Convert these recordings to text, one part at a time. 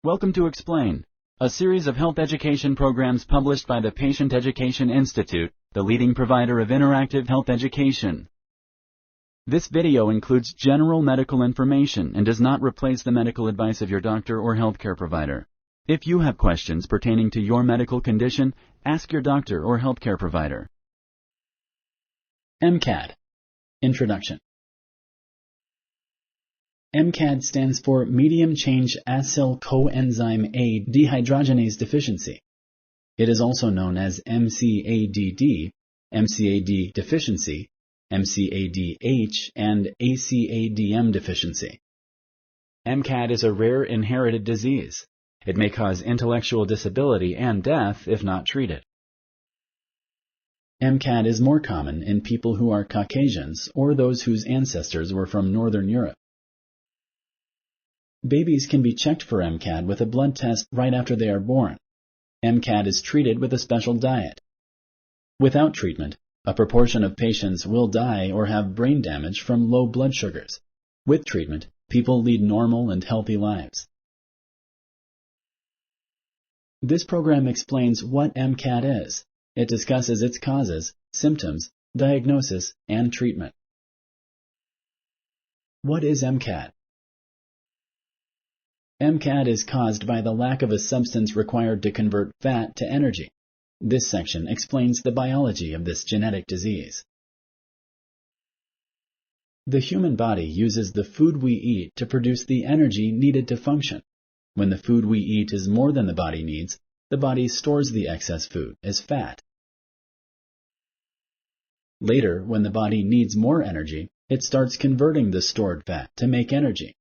Welcome to Explain, a series of health education programs published by the Patient Education Institute, the leading provider of interactive health education. This video includes general medical information and does not replace the medical advice of your doctor or healthcare provider. If you have questions pertaining to your medical condition, ask your doctor or healthcare provider. MCAD. Introduction. MCAD stands for Medium-Chain Acyl-Coenzyme A Dehydrogenase Deficiency. It is also known as MCADD, MCAD Deficiency, MCADH, and ACADM Deficiency. MCAD is a rare inherited disease. It may cause intellectual disability and death if not treated. MCAD is more common in people who are Caucasians or those whose ancestors were from Northern Europe. Babies can be checked for MCAD with a blood test right after they are born. MCAD is treated with a special diet. Without treatment, a proportion of patients will die or have brain damage from low blood sugars. With treatment, people lead normal and healthy lives. This program explains what MCAD is. It discusses its causes, symptoms, diagnosis, and treatment. What is MCAD? MCAD is caused by the lack of a substance required to convert fat to energy. This section explains the biology of this genetic disease. The human body uses the food we eat to produce the energy needed to function. When the food we eat is more than the body needs, the body stores the excess food as fat. Later, when the body needs more energy, it starts converting the stored fat to make energy.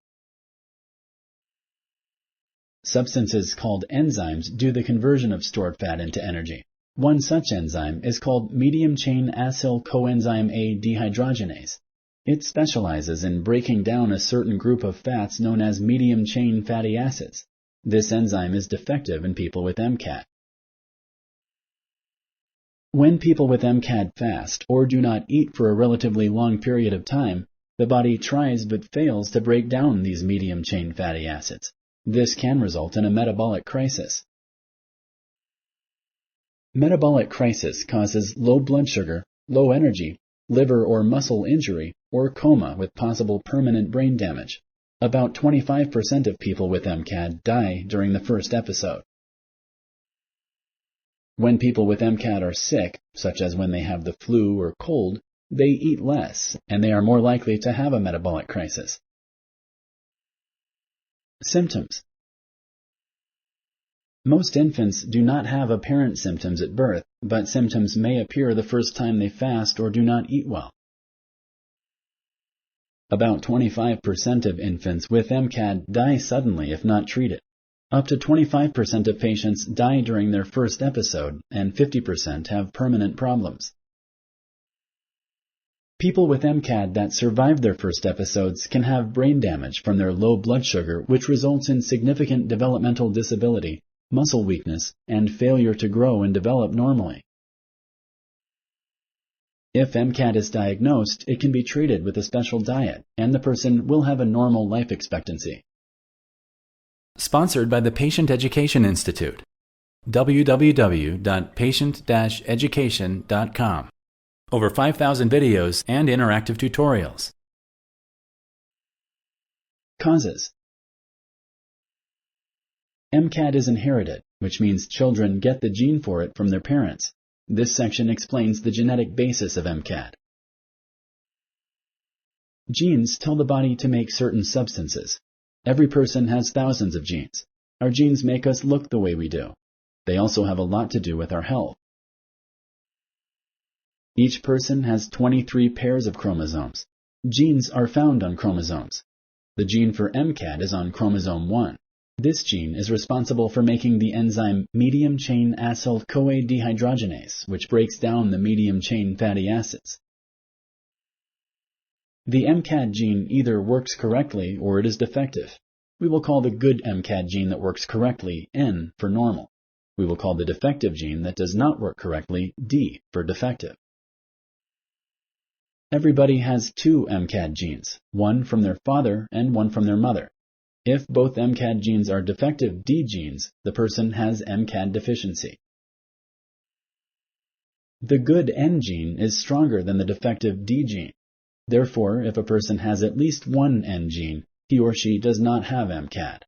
Substances called enzymes do the conversion of stored fat into energy. One such enzyme is called medium-chain acyl-coenzyme A dehydrogenase. It specializes in breaking down a certain group of fats known as medium-chain fatty acids. This enzyme is defective in people with MCAD. When people with MCAD fast or do not eat for a relatively long period of time, the body tries but fails to break down these medium-chain fatty acids. This can result in a metabolic crisis. Metabolic crisis causes low blood sugar, low energy, liver or muscle injury, or coma with possible permanent brain damage. About 25% of people with MCAD die during the first episode. When people with MCAD are sick, such as when they have the flu or cold, they eat less, and they are more likely to have a metabolic crisis. Symptoms. Most infants do not have apparent symptoms at birth, but symptoms may appear the first time they fast or do not eat well. About 25% of infants with MCAD die suddenly if not treated. Up to 25% of patients die during their first episode, and 50% have permanent problems. People with MCAD that survive their first episodes can have brain damage from their low blood sugar, which results in significant developmental disability, muscle weakness, and failure to grow and develop normally. If MCAD is diagnosed, it can be treated with a special diet, and the person will have a normal life expectancy. Sponsored by the Patient Education Institute. www.patient-education.com. Over 5,000 videos and interactive tutorials. Causes. MCAD is inherited, which means children get the gene for it from their parents. This section explains the genetic basis of MCAD. Genes tell the body to make certain substances. Every person has thousands of genes. Our genes make us look the way we do. They also have a lot to do with our health. Each person has 23 pairs of chromosomes. Genes are found on chromosomes. The gene for MCAD is on chromosome 1. This gene is responsible for making the enzyme medium-chain acyl-CoA dehydrogenase, which breaks down the medium-chain fatty acids. The MCAD gene either works correctly or it is defective. We will call the good MCAD gene that works correctly N for normal. We will call the defective gene that does not work correctly D for defective. Everybody has two MCAD genes, one from their father and one from their mother. If both MCAD genes are defective D genes, the person has MCAD deficiency. The good N gene is stronger than the defective D gene. Therefore, if a person has at least one N gene, he or she does not have MCAD.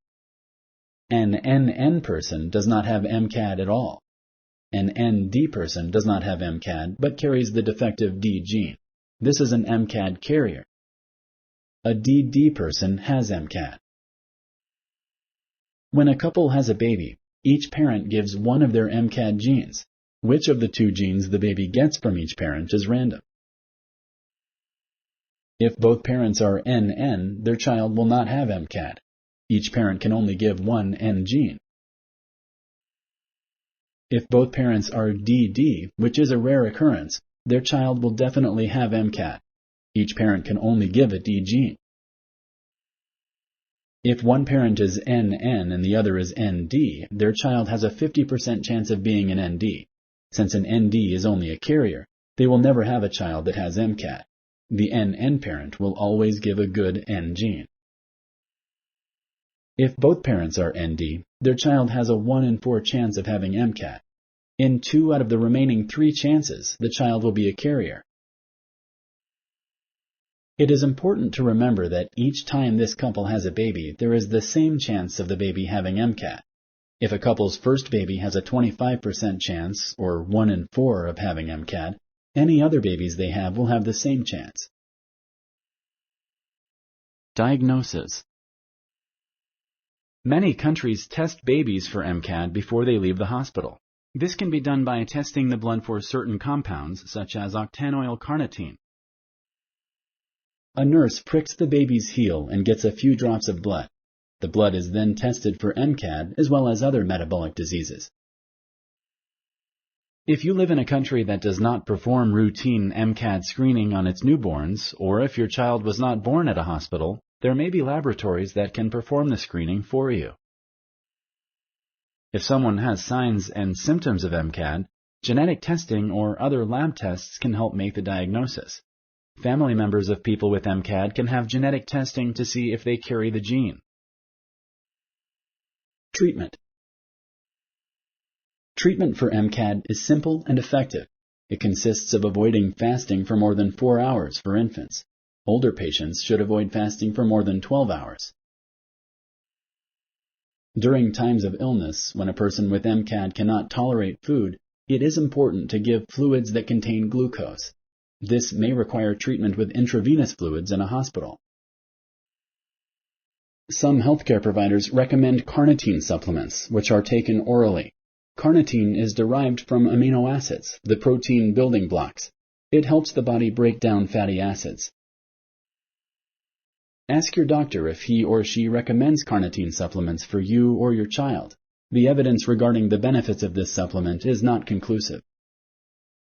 An NN person does not have MCAD at all. An ND person does not have MCAD but carries the defective D gene. This is an MCAD carrier. A DD person has MCAD. When a couple has a baby, each parent gives one of their MCAD genes. Which of the two genes the baby gets from each parent is random. If both parents are NN, their child will not have MCAD. Each parent can only give one N gene. If both parents are DD, which is a rare occurrence, their child will definitely have MCAD. Each parent can only give a D gene. If one parent is NN and the other is ND, their child has a 50% chance of being an ND. Since an ND is only a carrier, they will never have a child that has MCAD. The NN parent will always give a good N gene. If both parents are ND, their child has a 1 in 4 chance of having MCAD. In 2 out of the remaining 3 chances, the child will be a carrier. It is important to remember that each time this couple has a baby, there is the same chance of the baby having MCAD. If a couple's first baby has a 25% chance, or 1 in 4 of having MCAD, any other babies they have will have the same chance. Diagnosis. Many countries test babies for MCAD before they leave the hospital. This can be done by testing the blood for certain compounds, such as octanoyl carnitine. A nurse pricks the baby's heel and gets a few drops of blood. The blood is then tested for MCAD as well as other metabolic diseases. If you live in a country that does not perform routine MCAD screening on its newborns, or if your child was not born at a hospital, there may be laboratories that can perform the screening for you. If someone has signs and symptoms of MCAD, genetic testing or other lab tests can help make the diagnosis. Family members of people with MCAD can have genetic testing to see if they carry the gene. Treatment. Treatment for MCAD is simple and effective. It consists of avoiding fasting for more than 4 hours for infants. Older patients should avoid fasting for more than 12 hours. During times of illness, when a person with MCAD cannot tolerate food, it is important to give fluids that contain glucose. This may require treatment with intravenous fluids in a hospital. Some healthcare providers recommend carnitine supplements, which are taken orally. Carnitine is derived from amino acids, the protein building blocks. It helps the body break down fatty acids. Ask your doctor if he or she recommends carnitine supplements for you or your child. The evidence regarding the benefits of this supplement is not conclusive.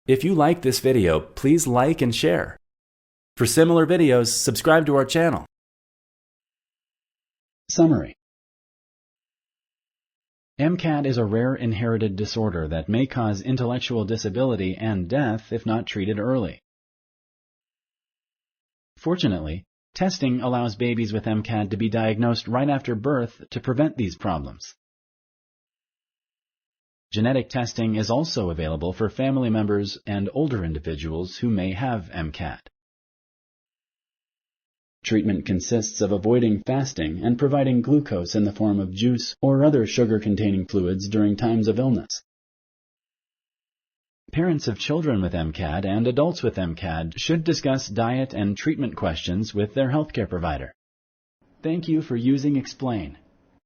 If you like this video, please like and share. For similar videos, subscribe to our channel. Summary. MCAD is a rare inherited disorder that may cause intellectual disability and death if not treated early. Fortunately, testing allows babies with MCAD to be diagnosed right after birth to prevent these problems. Genetic testing is also available for family members and older individuals who may have MCAD. Treatment consists of avoiding fasting and providing glucose in the form of juice or other sugar-containing fluids during times of illness. Parents of children with MCAD and adults with MCAD should discuss diet and treatment questions with their healthcare provider. Thank you for using Explain.